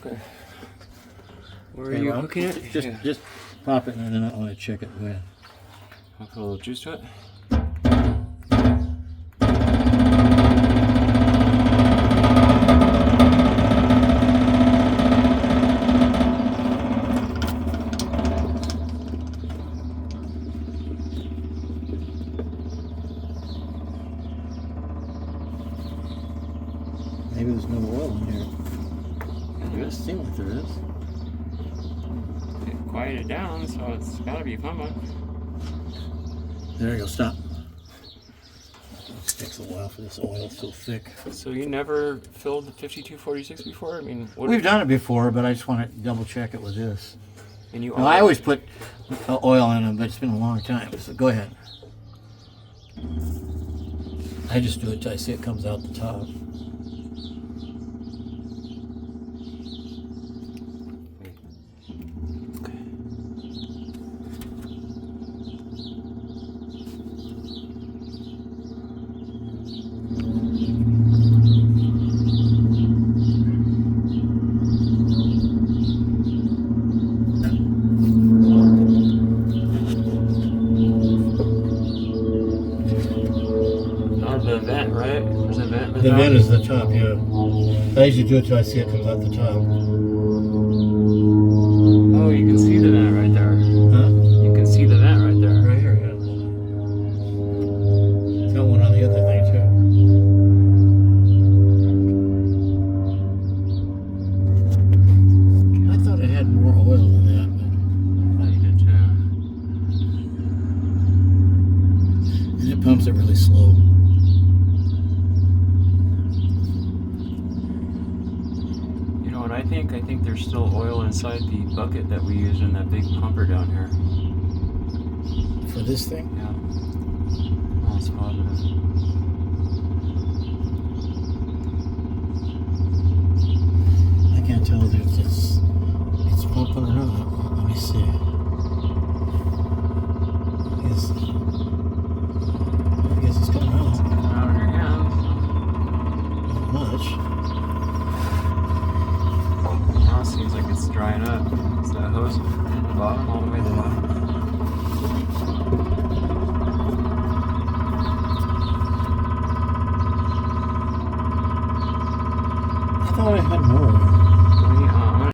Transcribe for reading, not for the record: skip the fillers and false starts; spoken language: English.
Okay. Where are you hooking it? Just pop it and then I want to check it. Go ahead. I'll put a little juice to it. Maybe there's no oil in here. There It is. seems like there is. It quieted down, so it's got to be pumping. There you go, stop. It takes a while for this oil, it's so thick. So you never filled the 5246 before? I mean, what We've done it before, but I just want to double check it with this. And you No, I always put oil in them, but it's been a long time, so go ahead. I just do it till I see it comes out the top. The vent, right? There's a vent. The vent is the top, yeah. I usually do it till I see it comes out the top. Oh, you can see the vent right there. Huh? You can see the vent right there. Right here, yeah. It's got one on the other thing, too. I thought it had more oil than that, but Oh, you did too. and it pumps it really slow. You know what I think? I think there's still oil inside the bucket that we used in that big pumper down here. For this thing? Yeah. Almost positive.